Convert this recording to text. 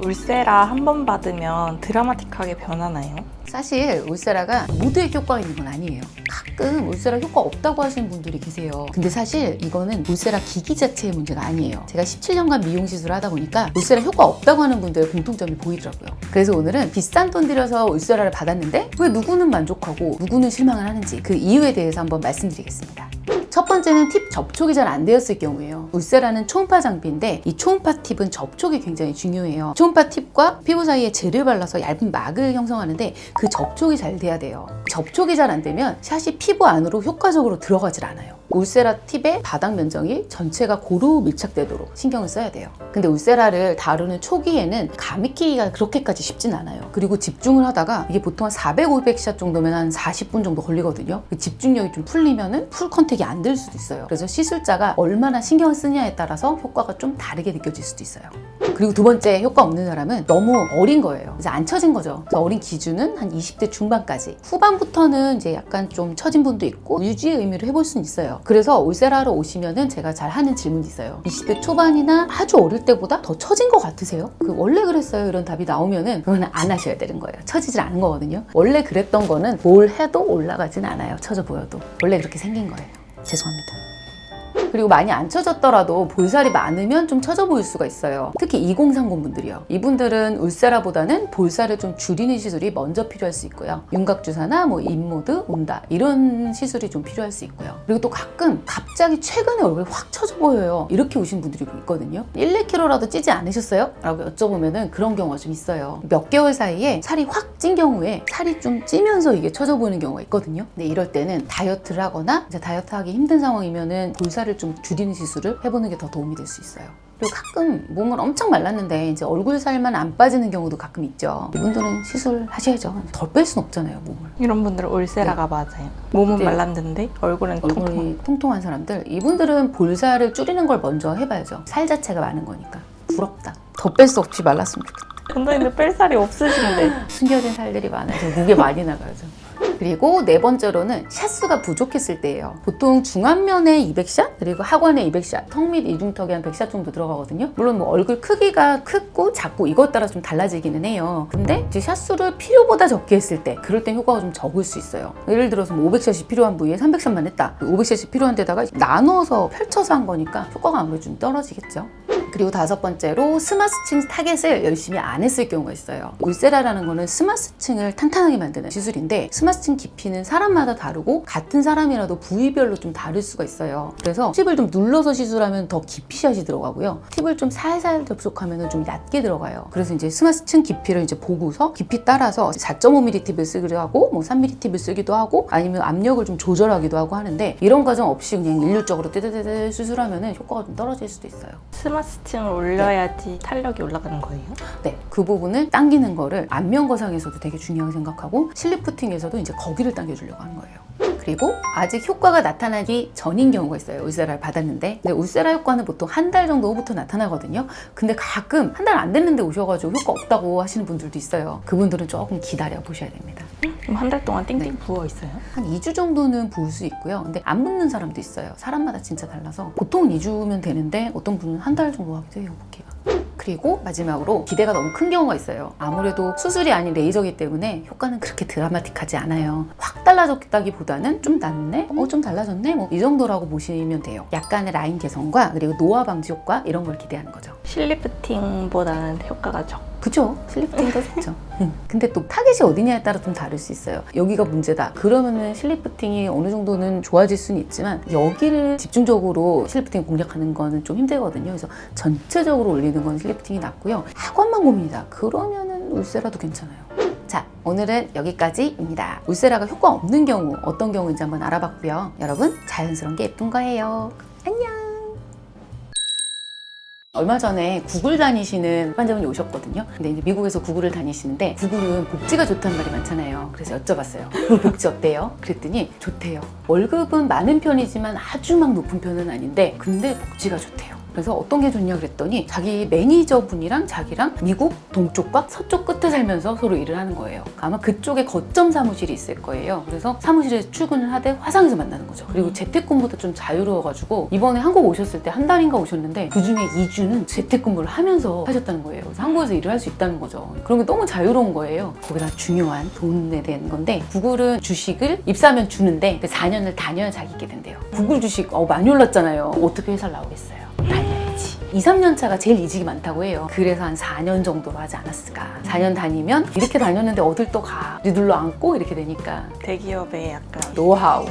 울세라 한 번 받으면 드라마틱하게 변하나요? 사실 울세라가 모두에 효과가 있는 건 아니에요. 가끔 울세라 효과 없다고 하시는 분들이 계세요. 근데 사실 이거는 울세라 기기 자체의 문제가 아니에요. 제가 17년간 미용 시술을 하다 보니까 울세라 효과 없다고 하는 분들의 공통점이 보이더라고요. 그래서 오늘은 비싼 돈 들여서 울세라를 받았는데 왜 누구는 만족하고 누구는 실망을 하는지 그 이유에 대해서 한번 말씀드리겠습니다. 첫 번째는 팁 접촉이 잘 안 되었을 경우예요. 울세라는 초음파 장비인데 이 초음파 팁은 접촉이 굉장히 중요해요. 초음파 팁과 피부 사이에 젤을 발라서 얇은 막을 형성하는데 그 접촉이 잘 돼야 돼요. 접촉이 잘 안 되면 샷이 피부 안으로 효과적으로 들어가질 않아요. 울세라 팁의 바닥 면적이 전체가 고루 밀착되도록 신경을 써야 돼요. 근데 울세라를 다루는 초기에는 감이 끼기가 그렇게까지 쉽진 않아요. 그리고 집중을 하다가 이게 보통 한 400, 500샷 정도면 한 40분 정도 걸리거든요. 그 집중력이 좀 풀리면은 풀 컨택이 안 될 수도 있어요. 그래서 시술자가 얼마나 신경을 쓰냐에 따라서 효과가 좀 다르게 느껴질 수도 있어요. 그리고 두 번째, 효과 없는 사람은 너무 어린 거예요. 그래서 안 처진 거죠. 그래서 어린 기준은 한 20대 중반까지. 후반부터는 이제 약간 좀 처진 분도 있고 유지의 의미로 해볼 수는 있어요. 그래서 울세라로 오시면은 제가 잘 하는 질문이 있어요. 20대 초반이나 아주 어릴 때보다 더 처진 것 같으세요? 원래 그랬어요. 이런 답이 나오면은 그거는 안 하셔야 되는 거예요. 처지질 않은 거거든요. 원래 그랬던 거는 뭘 해도 올라가진 않아요. 처져 보여도. 원래 그렇게 생긴 거예요. 죄송합니다. 그리고 많이 안 처졌더라도 볼살이 많으면 좀 처져 보일 수가 있어요. 특히 2030 분들이요. 이분들은 울세라보다는 볼살을 좀 줄이는 시술이 먼저 필요할 수 있고요. 윤곽주사나 뭐 인모드, 온다 이런 시술이 좀 필요할 수 있고요. 그리고 또 가끔 갑자기 최근에 얼굴이 확 처져 보여요. 이렇게 오신 분들이 있거든요. 1, 2kg라도 찌지 않으셨어요? 라고 여쭤보면은 그런 경우가 좀 있어요. 몇 개월 사이에 살이 확 찐 경우에 살이 좀 찌면서 이게 처져 보이는 경우가 있거든요. 근데 이럴 때는 다이어트를 하거나 이제 다이어트 하기 힘든 상황이면은 볼살을 좀 줄이는 시술을 해보는 게 더 도움이 될 수 있어요. 그리고 가끔 몸을 엄청 말랐는데 이제 얼굴 살만 안 빠지는 경우도 가끔 있죠. 이분들은 시술하셔야죠. 덜 뺄 순 없잖아요, 몸을. 이런 분들은 울세라가 맞아요. 몸은 말랐는데 얼굴은 얼굴이 통통한 사람들, 이분들은 볼살을 줄이는 걸 먼저 해봐야죠. 살 자체가 많은 거니까. 부럽다. 더 뺄 수 없이 말랐으면 좋겠다. 근데 뺄 살이 없으신데. 숨겨진 살들이 많아서 무게 많이 나가죠. 그리고 네 번째로는 샷수가 부족했을 때예요. 보통 중안면에 200샷, 그리고 하관에 200샷, 턱 및 이중턱에 한 100샷 정도 들어가거든요. 물론 뭐 얼굴 크기가 크고 작고 이것 따라 좀 달라지기는 해요. 근데 이제 샷수를 필요보다 적게 했을 때, 그럴 땐 효과가 좀 적을 수 있어요. 예를 들어서 뭐 500샷이 필요한 부위에 300샷만 했다. 500샷이 필요한 데다가 나눠서 펼쳐서 한 거니까 효과가 아무래도 좀 떨어지겠죠. 그리고 다섯 번째로 스마스층 타겟을 열심히 안 했을 경우가 있어요. 울세라라는 거는 스마스층을 탄탄하게 만드는 시술인데 스마스층 깊이는 사람마다 다르고 같은 사람이라도 부위별로 좀 다를 수가 있어요. 그래서 팁을 좀 눌러서 시술하면 더 깊이 샷이 들어가고요. 팁을 좀 살살 접촉하면 좀 얕게 들어가요. 그래서 이제 스마스층 깊이를 이제 보고서 깊이 따라서 4.5mm 팁을 쓰기도 하고 뭐 3mm 팁을 쓰기도 하고 아니면 압력을 좀 조절하기도 하고 하는데 이런 과정 없이 그냥 일률적으로 떼떼떼 수술하면 효과가 좀 떨어질 수도 있어요. 스마스층을 올려야지 탄력이 올라가는 거예요? 네, 그 부분을 당기는 거를 안면거상에서도 되게 중요하게 생각하고 실리프팅에서도 이제 거기를 당겨주려고 하는 거예요. 그리고 아직 효과가 나타나기 전인 경우가 있어요. 울세라를 받았는데 근데 울세라 효과는 보통 한 달 정도 후부터 나타나거든요. 근데 가끔 한 달 안 됐는데 오셔가지고 효과 없다고 하시는 분들도 있어요. 그분들은 조금 기다려 보셔야 됩니다. 그럼 한 달 동안 띵띵 부어 있어요? 한 2주 정도는 부을 수 있고요. 근데 안 붓는 사람도 있어요. 사람마다 진짜 달라서 보통 2주면 되는데 어떤 분은 한 달 정도 하기도 해요. 복귀가. 그리고 마지막으로 기대가 너무 큰 경우가 있어요. 아무래도 수술이 아닌 레이저이기 때문에 효과는 그렇게 드라마틱하지 않아요. 확 달라졌다기보다는 좀 낫네? 좀 달라졌네? 뭐 이 정도라고 보시면 돼요. 약간의 라인 개선과 그리고 노화 방지 효과 이런 걸 기대하는 거죠. 실리프팅보다는 효과가 적. 그죠? 실리프팅이 더 좋죠. 근데 또 타겟이 어디냐에 따라 좀 다를 수 있어요. 여기가 문제다. 그러면은 실리프팅이 어느 정도는 좋아질 수는 있지만 여기를 집중적으로 실리프팅 공략하는 거는 좀 힘들거든요. 그래서 전체적으로 올리는 건 실리프팅이 낫고요. 하관만 고민이다. 그러면은 울세라도 괜찮아요. 자, 오늘은 여기까지입니다. 울세라가 효과 없는 경우 어떤 경우인지 한번 알아봤고요. 여러분 자연스러운 게 예쁜 거예요. 안녕. 얼마 전에 구글 다니시는 환자분이 오셨거든요. 근데 이제 미국에서 구글을 다니시는데 구글은 복지가 좋다는 말이 많잖아요. 그래서 여쭤봤어요. 구글 복지 어때요? 그랬더니 좋대요. 월급은 많은 편이지만 아주 막 높은 편은 아닌데 근데 복지가 좋대요. 그래서 어떤 게 좋냐 그랬더니 자기 매니저분이랑 자기랑 미국 동쪽과 서쪽 끝에 살면서 서로 일을 하는 거예요. 아마 그쪽에 거점 사무실이 있을 거예요. 그래서 사무실에 출근을 하되 화상에서 만나는 거죠. 그리고 재택근무도 좀 자유로워가지고 이번에 한국 오셨을 때 한 달인가 오셨는데 그중에 2주는 재택근무를 하면서 하셨다는 거예요. 그래서 한국에서 일을 할 수 있다는 거죠. 그런 게 너무 자유로운 거예요. 거기다 중요한 돈에 대한 건데 구글은 주식을 입사하면 주는데 4년을 다녀야 자기 있게 된대요. 구글 주식 많이 올랐잖아요. 어떻게 회사를 나오겠어요? 다녀야지. 2, 3년 차가 제일 이직이 많다고 해요. 그래서 한 4년 정도로 하지 않았을까. 4년 다니면 이렇게 다녔는데 어딜 또 가. 뒤둘러 앉고 이렇게 되니까 대기업에 약간 노하우.